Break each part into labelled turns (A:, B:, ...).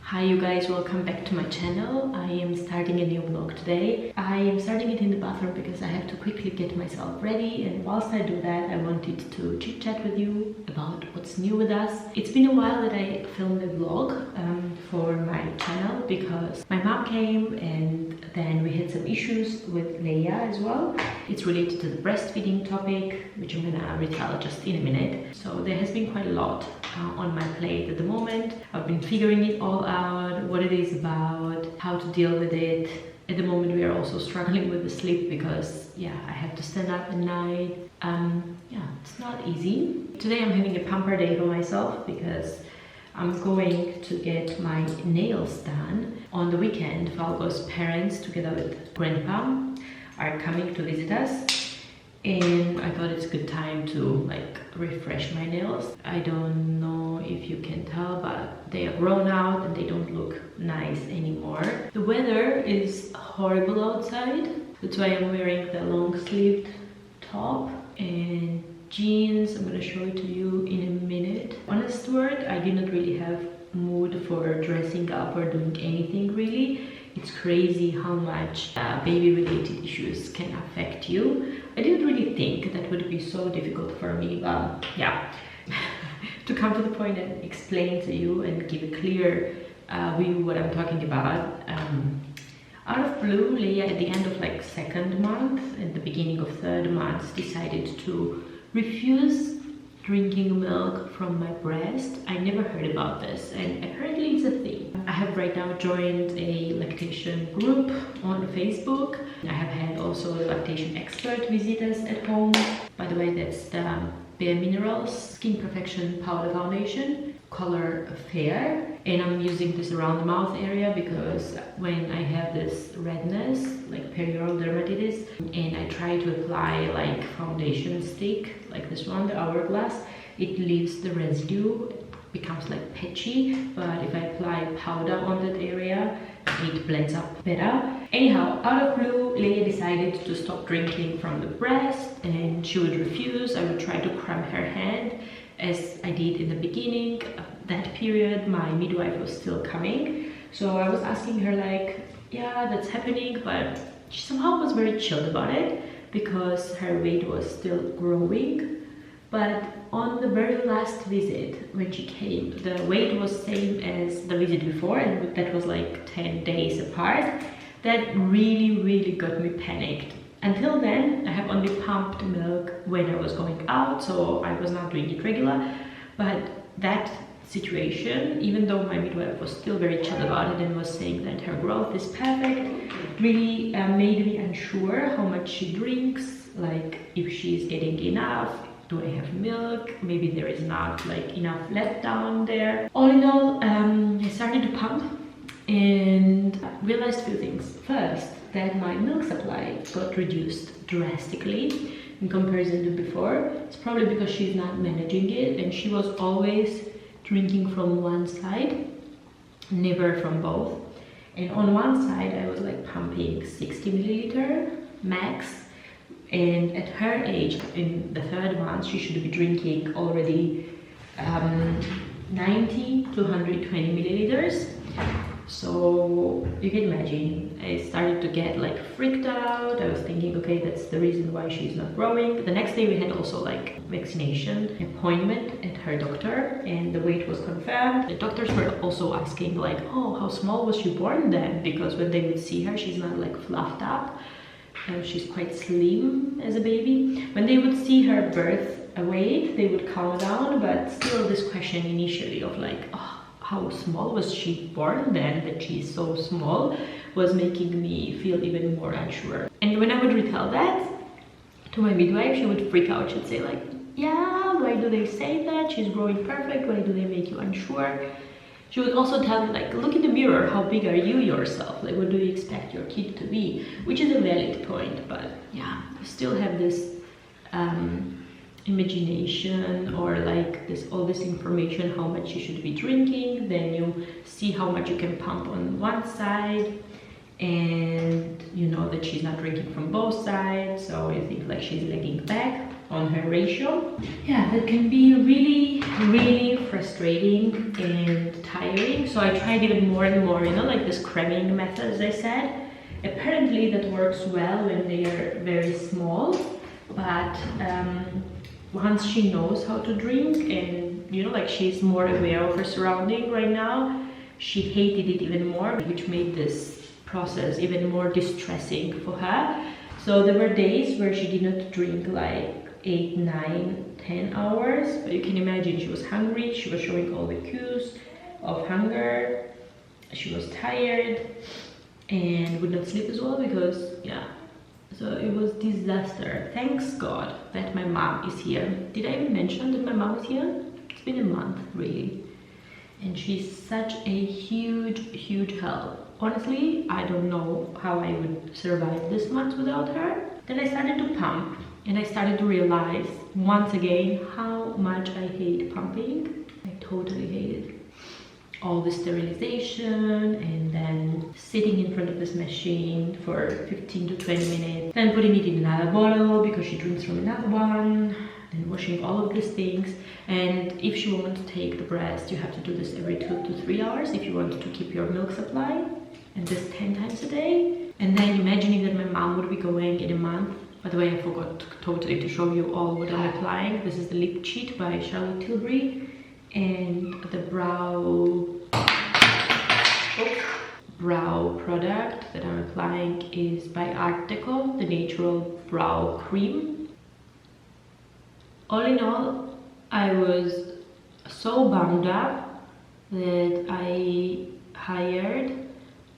A: Hi you guys, welcome back to my channel. I am starting a new vlog today. I am starting it in the bathroom because I have to quickly get myself ready, and whilst I do that I wanted to chit chat with you about what's new with us. It's been a while that I filmed a vlog for my channel because my mom came and then we had some issues with Leia as well. It's related to the breastfeeding topic, which I'm gonna retell just in a minute. So there has been quite a lot on my plate at the moment. I've been figuring it all out, what it is about, how to deal with it. At the moment we are also struggling with the sleep because I have to stand up at night. It's not easy. Today I'm having a pamper day for myself because I'm going to get my nails done. On the weekend, Valgo's parents together with grandpa are coming to visit us, and I thought it's a good time to refresh my nails. I don't know if you can tell, but they are grown out and they don't look nice anymore. The weather is horrible outside. That's why I'm wearing the long-sleeved top and jeans. I'm gonna show it to you in a minute. Honest word, I did not really have mood for dressing up or doing anything really. It's crazy how much baby-related issues can affect you. I didn't really think that would be so difficult for me, but to come to the point and explain to you and give a clear view what I'm talking about. Out of blue, Leia at the end of second month and the beginning of third month decided to refuse drinking milk from my breast. I never heard about this, and apparently it's a thing. I have right now joined a lactation group on Facebook. I have had also a lactation expert visit us at home. By the way, that's the Bare Minerals Skin Perfection Powder Foundation, color Fair. And I'm using this around the mouth area because when I have this redness, like perioral dermatitis, and I try to apply foundation stick, like this one, the Hourglass, it leaves the residue, it becomes patchy, but if I apply powder on that area, it blends up better. Anyhow, out of blue, Leia decided to stop drinking from the breast and she would refuse. I would try to cram her hand as I did in the beginning. That period my midwife was still coming, so I was asking her that's happening, but she somehow was very chilled about it because her weight was still growing. But on the very last visit when she came, the weight was same as the visit before, and that was 10 days apart. That really got me panicked. Until then I have only pumped milk when I was going out, so I was not doing it regular. But that situation, even though my midwife was still very chill about it and was saying that her growth is perfect, really made me unsure how much she drinks, if she's getting enough. Do I have milk? Maybe there is not enough left down there. All in all, I started to pump and realized a few things. First, that my milk supply got reduced drastically in comparison to before. It's probably because she's not managing it, and she was always drinking from one side, never from both. And on one side I was pumping 60 milliliter max, and at her age, in the third month, she should be drinking already 90 to 120 milliliters. So you can imagine, I started to get freaked out. I was thinking, okay, that's the reason why she's not growing. The next day we had also vaccination appointment at her doctor, and the weight was confirmed. The doctors were also asking oh, how small was she born then? Because when they would see her, she's not fluffed up. She's quite slim as a baby. When they would see her birth weight, they would calm down, but still this question initially of oh, how small was she born then, that she's so small, was making me feel even more unsure. And when I would retell that to my midwife, she would freak out. She'd say yeah, why do they say that? She's growing perfect, why do they make you unsure? She would also tell me look in the mirror, how big are you yourself? What do you expect your kid to be? Which is a valid point, but you still have this imagination or all this information how much you should be drinking. Then you see how much you can pump on one side, and you know that she's not drinking from both sides, so you think she's lagging back. on her ratio. Yeah, that can be really, really frustrating and tiring. So I tried even more and more, you know, like this cramming method, as I said. Apparently that works well when they are very small, but once she knows how to drink and, you know, like she's more aware of her surrounding right now, she hated it even more, which made this process even more distressing for her. So there were days where she did not drink like 8, 9, 10 hours, but you can imagine she was hungry, she was showing all the cues of hunger, she was tired and would not sleep as well because, yeah, so it was disaster. Thanks God that my mom is here. Did I even mention that my mom is here? It's been a month, really, and she's such a huge help. Honestly, I don't know how I would survive this month without her. Then I started to pump and I started to realize once again how much I hate pumping. I totally hate it. All the sterilization and then sitting in front of this machine for 15 to 20 minutes, then putting it in another bottle because she drinks from another one, then washing all of these things. And if she wants to take the breast, you have to do this every 2 to 3 hours if you want to keep your milk supply, and this 10 times a day. And then imagining that my mom would be going in a month. By the way, I forgot totally to show you all what I'm applying. This is the Lip Cheat by Charlotte Tilbury, and the brow product that I'm applying is by Art Deco, the Natural Brow Cream. All in all, I was so bummed up that I hired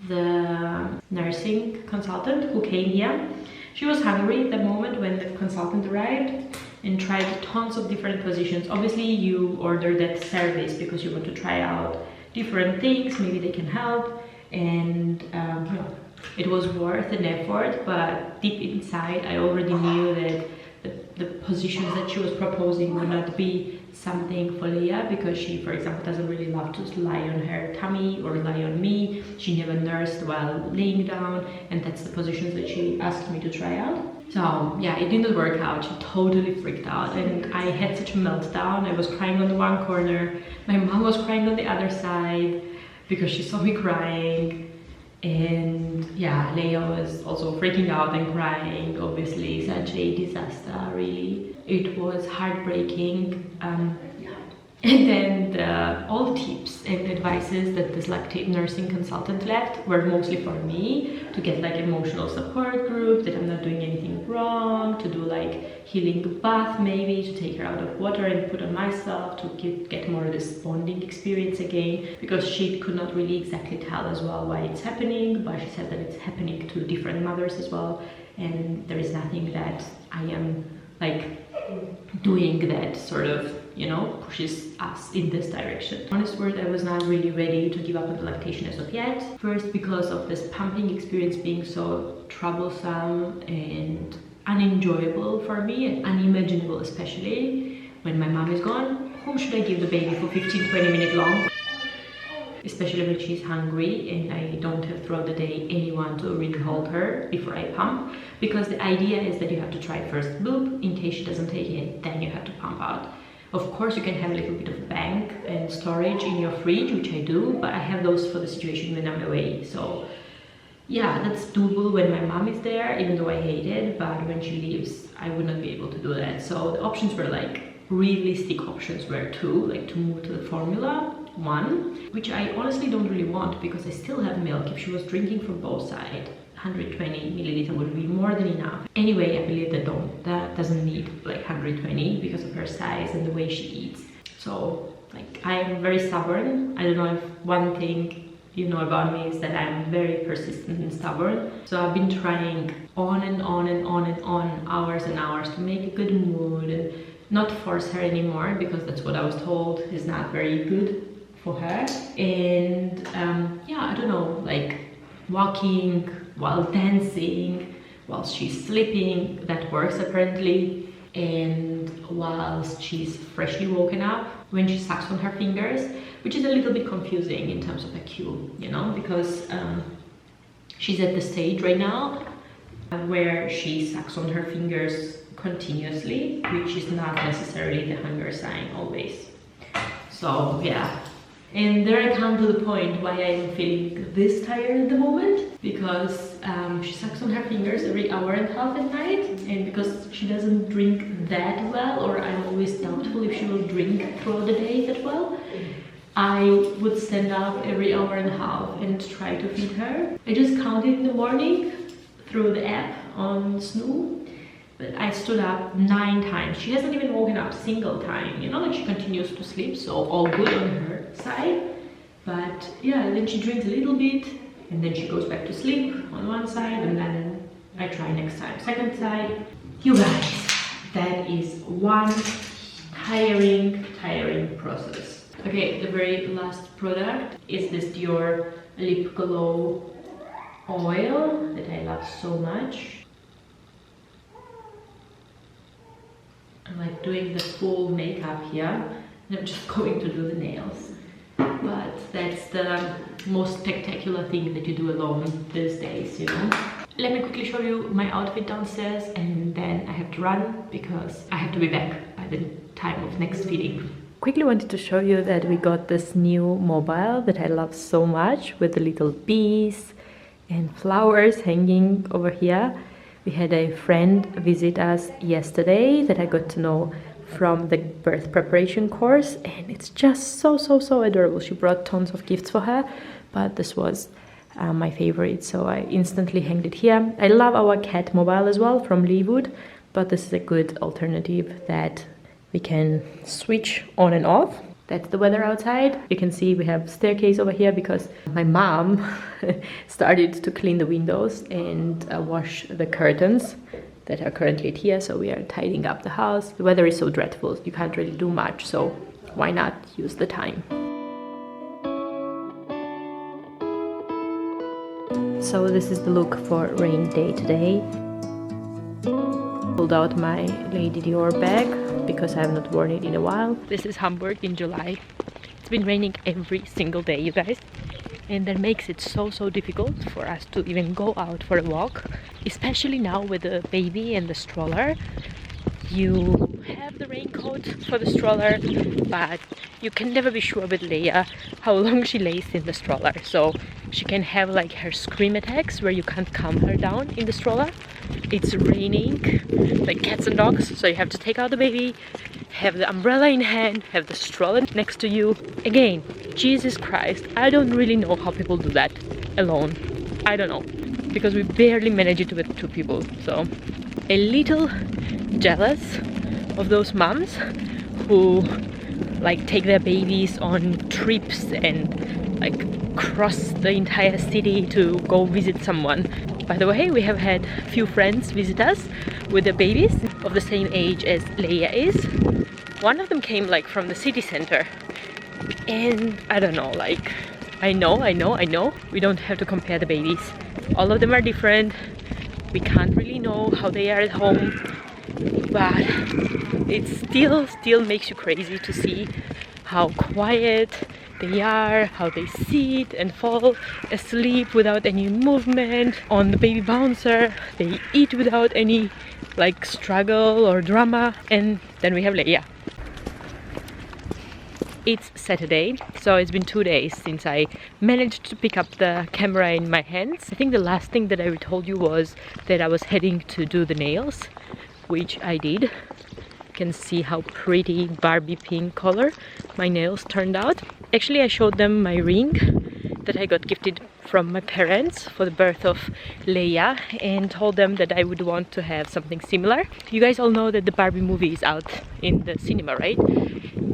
A: the nursing consultant who came here. She was hungry at the moment when the consultant arrived and tried tons of different positions. Obviously you order that service because you want to try out different things, maybe they can help, and you know, it was worth an effort, but deep inside I already knew that the positions that she was proposing would not be something for Leah, because she, for example, doesn't really love to lie on her tummy or lie on me. She never nursed while laying down, and that's the positions that she asked me to try out. So yeah, it didn't work out. She totally freaked out and I had such a meltdown. I was crying on the one corner, my mom was crying on the other side because she saw me crying. And yeah, Leia was also freaking out and crying. Obviously, such a disaster, really. It was heartbreaking. And then all the tips and advices that this lactate nursing consultant left were mostly for me to get like emotional support group, that I'm not doing anything wrong, to do like healing bath maybe, to take her out of water and put on myself, to get more of this bonding experience again, because she could not really exactly tell as well why it's happening, but she said that it's happening to different mothers as well, and there is nothing that I am like doing that sort of, you know, pushes us in this direction. Honest word, I was not really ready to give up on the lactation as of yet. First, because of this pumping experience being so troublesome and unenjoyable for me, and unimaginable, especially when my mom is gone. Whom should I give the baby for 15-20 minutes long? Especially when she's hungry and I don't have throughout the day anyone to really hold her before I pump, because the idea is that you have to try first boob in case she doesn't take it, then you have to pump out. Of course you can have a little bit of bank and storage in your fridge, which I do, but I have those for the situation when I'm away. So yeah, that's doable when my mom is there, even though I hate it, but when she leaves I would not be able to do that. So the options were like, realistic options were two, like to move to the formula one, which I honestly don't really want because I still have milk. If she was drinking from both sides, 120 milliliter would be more than enough. Anyway, I believe that doesn't need like 120 because of her size and the way she eats. So like, I am very stubborn. I don't know if one thing you know about me is that I'm very persistent and stubborn. So I've been trying on and on and on and on, hours and hours, to make a good mood and not force her anymore, because that's what I was told is not very good for her. And yeah, I don't know, like walking while dancing while she's sleeping, that works apparently. And whilst she's freshly woken up, when she sucks on her fingers, which is a little bit confusing in terms of a cue, you know, because she's at the stage right now where she sucks on her fingers continuously, which is not necessarily the hunger sign always. So yeah, and there I come to the point why I'm feeling this tired at the moment, because she sucks on her fingers every hour and a half at night, and because she doesn't drink that well, or I'm always doubtful if she will drink throughout the day that well, I would stand up every hour and a half and try to feed her. I just counted in the morning through the app on Snoo, but I stood up 9 times. She hasn't even woken up a single time, you know, like she continues to sleep, so all good on her side. But yeah, then she drinks a little bit, and then she goes back to sleep on one side, and then I try next time, second side. You guys, that is one tiring process. Okay, the very last product is this Dior Lip Glow oil that I love so much. I'm like doing the full makeup here, and I'm just going to do the nails. But that's the most spectacular thing that you do alone these days, you know. Let me quickly show you my outfit downstairs, and then I have to run because I have to be back by the time of next feeding. Quickly wanted to show you that we got this new mobile that I love so much, with the little bees and flowers hanging over here. We had a friend visit us yesterday that I got to know from the birth preparation course, and it's just so adorable. She brought tons of gifts for her, but this was my favorite, so I instantly hanged it here. I love our cat mobile as well from Leewood, but this is a good alternative that we can switch on and off. That's the weather outside. You can see we have staircase over here because my mom started to clean the windows and wash the curtains that are currently here, so we are tidying up the house. The weather is so dreadful, you can't really do much, so why not use the time? So this is the look for rain day today. Pulled out my Lady Dior bag because I have not worn it in a while. This is Hamburg in July. It's been raining every single day, you guys, and that makes it so difficult for us to even go out for a walk, especially now with the baby and the stroller. You have the raincoat for the stroller, but you can never be sure with Leia how long she lays in the stroller, so she can have like her scream attacks where you can't calm her down in the stroller. It's raining like cats and dogs, so you have to take out the baby, have the umbrella in hand, have the stroller next to you. Again, Jesus Christ, I don't really know how people do that alone. I don't know, because we barely manage it with 2 people, so a little jealous of those moms who like take their babies on trips and like cross the entire city to go visit someone. By the way, we have had a few friends visit us with the babies of the same age as Leia is. One of them came like from the city center, and I don't know, like I know we don't have to compare the babies. All of them are different. We can't really know how they are at home, but it still makes you crazy to see how quiet they are, how they sit and fall asleep without any movement on the baby bouncer. They eat without any like struggle or drama. And then we have Leia. It's Saturday, so it's been 2 days since I managed to pick up the camera in my hands. I think the last thing that I told you was that I was heading to do the nails, which I did. You can see how pretty Barbie pink color my nails turned out. Actually, I showed them my ring that I got gifted from my parents for the birth of Leia, and told them that I would want to have something similar. You guys all know that the Barbie movie is out in the cinema, right?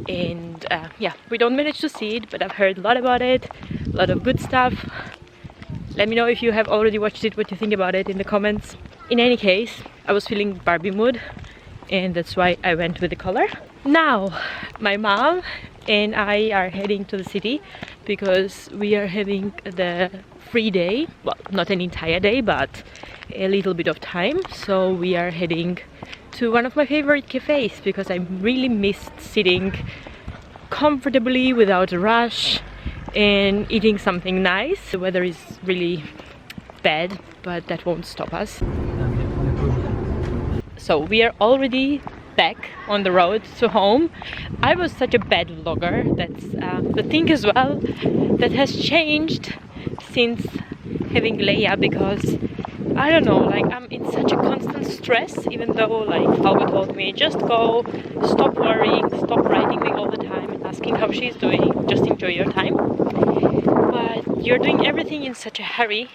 A: And yeah, we don't manage to see it, but I've heard a lot about it, a lot of good stuff. Let me know if you have already watched it, what you think about it in the comments. In any case, I was feeling Barbie mood, and that's why I went with the color. Now, my mom and I are heading to the city because we are having the free day. Well, not an entire day, but a little bit of time. So we are heading to one of my favorite cafes because I really missed sitting comfortably without a rush and eating something nice. The weather is really bad, but that won't stop us.
B: So we are already back on the road to home. I was such a bad vlogger. That's the thing as well that has changed since having Leia, because I don't know, like I'm in such a constant stress, even though like Halva told me, just go, stop worrying, stop writing me all the time and asking how she's doing, just enjoy your time. But you're doing everything in such a hurry,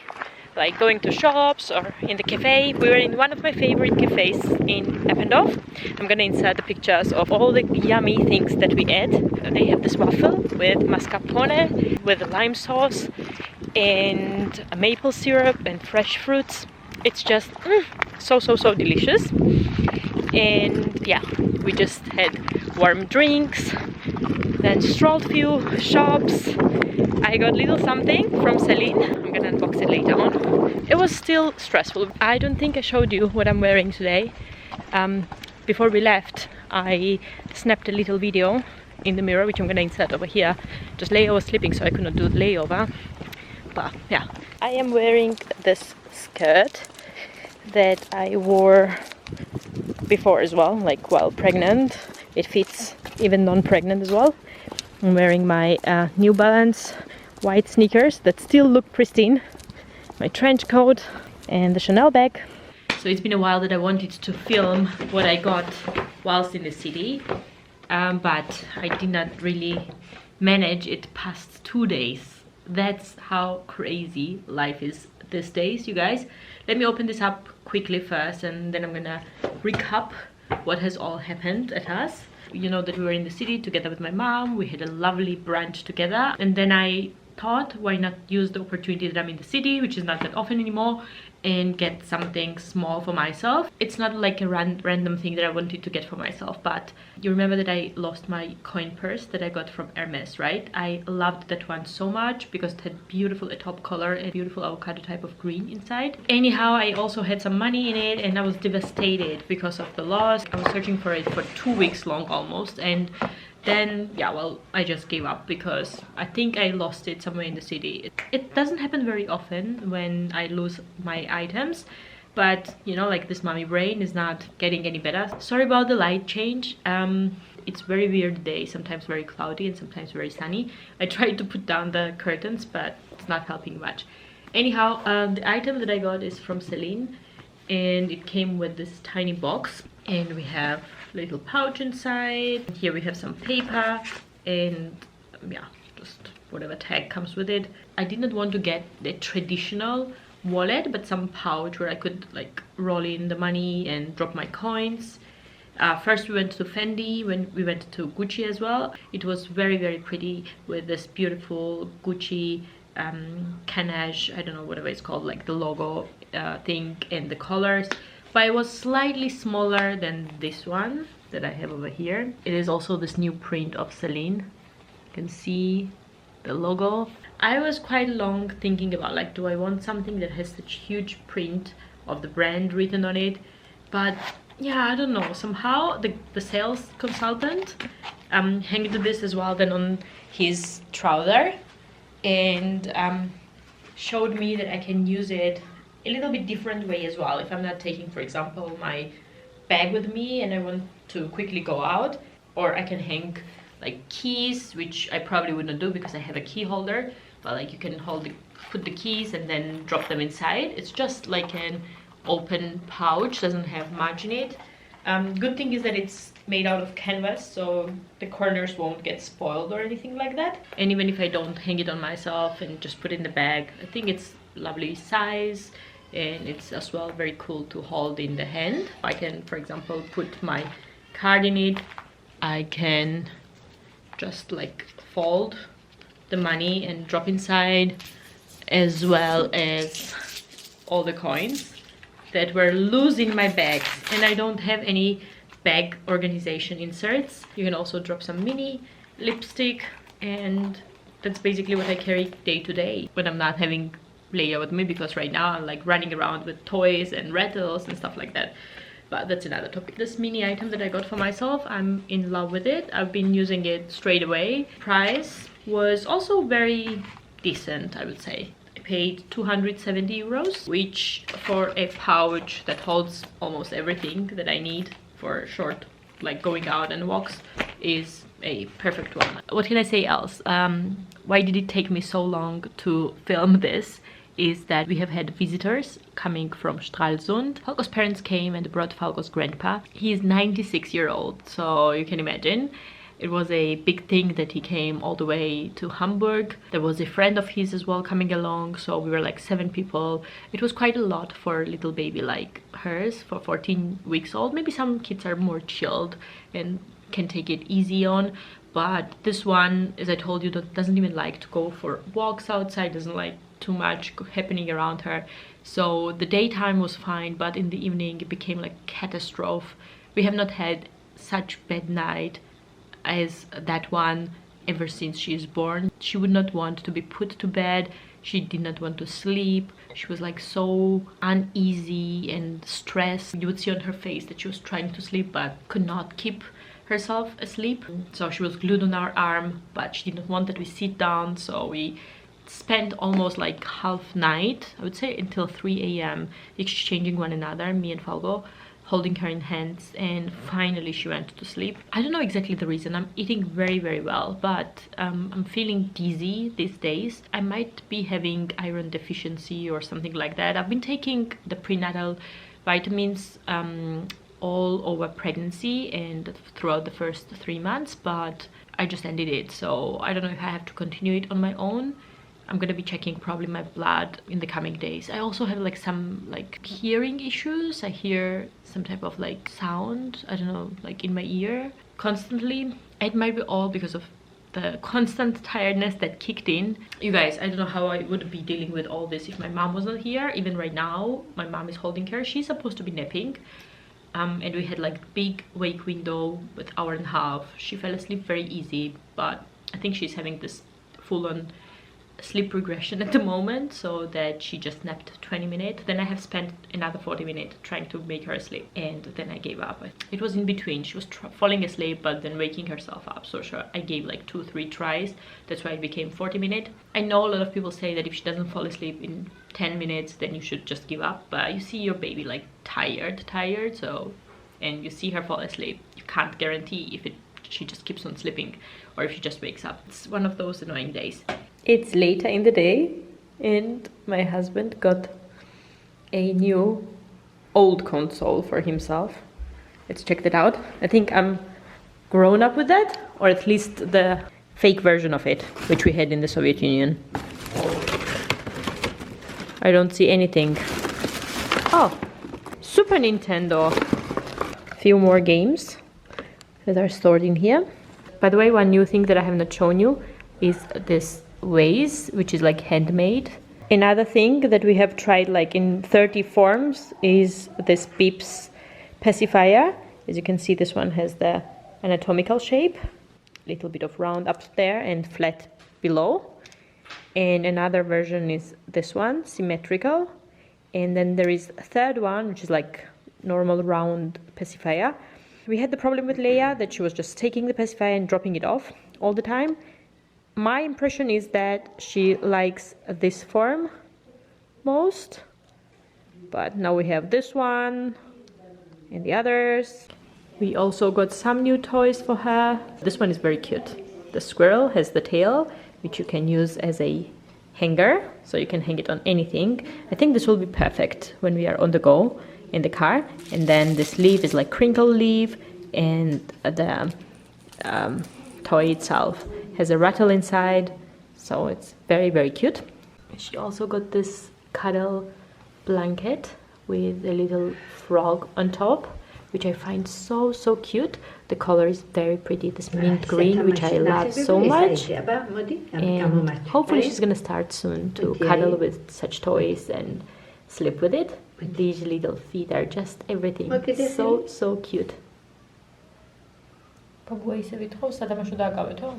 B: like going to shops or in the cafe. We were in one of my favorite cafes in Eppendorf. I'm gonna insert the pictures of all the yummy things that we ate. They have this waffle with mascarpone, with a lime sauce and a maple syrup and fresh fruits. It's just so delicious. And yeah, we just had warm drinks, then strolled few shops. I got little something from Celine. I'm gonna unbox it later on. It was still stressful. I don't think I showed you what I'm wearing today. Before we left, I snapped a little video in the mirror, which I'm gonna insert over here. Just Leia was sleeping, so I could not do the layover. But yeah, I am wearing this skirt that I wore before as well, like while pregnant. It fits even non-pregnant as well. I'm wearing my New Balance white sneakers that still look pristine, my trench coat and the Chanel bag. So it's been a while that I wanted to film what I got whilst in the city, but I did not really manage it past 2 days. That's how crazy life is these days, you guys. Let me open this up quickly first, and then I'm gonna recap what has all happened at us. You know that we were in the city together with my mom. We had a lovely brunch together, and then I thought, why not use the opportunity that I'm in the city, which is not that often anymore, and get something small for myself. It's not like a random thing that I wanted to get for myself, but you remember that I lost my coin purse that I got from Hermes, right? I loved that one so much because it had beautiful top color and beautiful avocado type of green inside. Anyhow, I also had some money in it and I was devastated because of the loss. I was searching for it for 2 weeks long almost, and then yeah, well, I just gave up because I think I lost it somewhere in the city. It doesn't happen very often when I lose my items, but you know, like this mommy brain is not getting any better. Sorry about the light change. It's very weird day, sometimes very cloudy and sometimes very sunny. I tried to put down the curtains, but it's not helping much. Anyhow, the item that I got is from Celine, and it came with this tiny box, and we have little pouch inside. Here we have some paper and yeah, just whatever tag comes with it. I did not want to get the traditional wallet, but some pouch where I could like roll in the money and drop my coins. First we went to Fendi, when we went to Gucci as well. It was very pretty with this beautiful Gucci canage, I don't know whatever it's called, like the logo thing and the colors. But it was slightly smaller than this one that I have over here. It is also this new print of Celine. You can see the logo. I was quite long thinking about like, do I want something that has such huge print of the brand written on it? But yeah, I don't know. Somehow the sales consultant hanged this as well then on his trouser and showed me that I can use it a little bit different way as well. If I'm not taking, for example, my bag with me and I want to quickly go out, or I can hang like keys, which I probably would not do because I have a key holder, but like you can put the keys and then drop them inside. It's just like an open pouch, doesn't have much in it. Good thing is that it's made out of canvas, so the corners won't get spoiled or anything like that. And even if I don't hang it on myself and just put it in the bag, I think it's lovely size, and it's as well very cool to hold in the hand. I can, for example, put my card in it. I can just like fold the money and drop inside, as well as all the coins that were loose in my bags, and I don't have any bag organization inserts. You can also drop some mini lipstick, and that's basically what I carry day to day when I'm not having Leia with me, because right now I'm like running around with toys and rattles and stuff like that. But that's another topic. This mini item that I got for myself, I'm in love with it. I've been using it straight away. Price was also very decent, I would say. I paid 270 euros, which for a pouch that holds almost everything that I need for short, like going out and walks, is a perfect one. What can I say else? Why did it take me so long to film this? Is that we have had visitors coming from Stralsund. Falco's parents came and brought Falco's grandpa. He is 96-year-old, so you can imagine. It was a big thing that he came all the way to Hamburg. There was a friend of his as well coming along, so we were like 7 people. It was quite a lot for a little baby like hers, for 14 weeks old. Maybe some kids are more chilled and can take it easy on, but this one, as I told you, doesn't even like to go for walks outside, doesn't like too much happening around her. So the daytime was fine, but in the evening it became like catastrophe. We have not had such bad night as that one ever since she is born. She would not want to be put to bed. She did not want to sleep. She was like so uneasy and stressed. You would see on her face that she was trying to sleep but could not keep herself asleep. So she was glued on our arm, but she did not want that we sit down, so we spent almost like half night, I would say, until 3 a.m. exchanging one another, me and Falco, holding her in hands, and finally she went to sleep. I don't know exactly the reason. I'm eating very, very well, but I'm feeling dizzy these days. I might be having iron deficiency or something like that. I've been taking the prenatal vitamins all over pregnancy and throughout the first 3 months, but I just ended it, so I don't know if I have to continue it on my own. I'm gonna be checking probably my blood in the coming days. I also have like some like hearing issues. I hear some type of like sound, I don't know, like in my ear constantly. It might be all because of the constant tiredness that kicked in. You guys, I don't know how I would be dealing with all this if my mom was not here. Even right now, my mom is holding her. She's supposed to be napping. And we had like big wake window with hour and a half. She fell asleep very easy, but I think she's having this full-on sleep regression at the moment, so that she just napped 20 minutes. Then I have spent another 40 minutes trying to make her asleep, and then I gave up. It was in between. She was falling asleep but then waking herself up, so sure, I gave like 2-3 tries. That's why it became 40 minutes. I know a lot of people say that if she doesn't fall asleep in 10 minutes then you should just give up, but you see your baby like tired, so, and you see her fall asleep, you can't guarantee if she just keeps on sleeping or if she just wakes up. It's one of those annoying days. It's later in the day and my husband got a new old console for himself. Let's check that out. I think I'm grown up with that, or at least the fake version of it, which we had in the Soviet Union. I don't see anything. Oh, Super Nintendo. A few more games that are stored in here. By the way, one new thing that I have not shown you is this vase, which is like handmade. Another thing that we have tried like in 30 forms is this Beeps pacifier. As you can see, this one has the anatomical shape, little bit of round up there and flat below. And another version is this one, symmetrical. And then there is a third one, which is like normal round pacifier. We had the problem with Leia that she was just taking the pacifier and dropping it off all the time. My impression is that she likes this form most, but now we have this one and the others. We also got some new toys for her. This one is very cute. The squirrel has the tail, which you can use as a hanger, so you can hang it on anything. I think this will be perfect when we are on the go in the car. And then this leaf is like crinkle leaf, and the toy itself has a rattle inside, so it's very, very cute. She also got this cuddle blanket with a little frog on top, which I find so cute. The color is very pretty, this mint green, which I love so much. And hopefully she's gonna start soon to cuddle with such toys and sleep with it. These little feet are just everything. So cute. Погуай се витро, сада машу да гавето.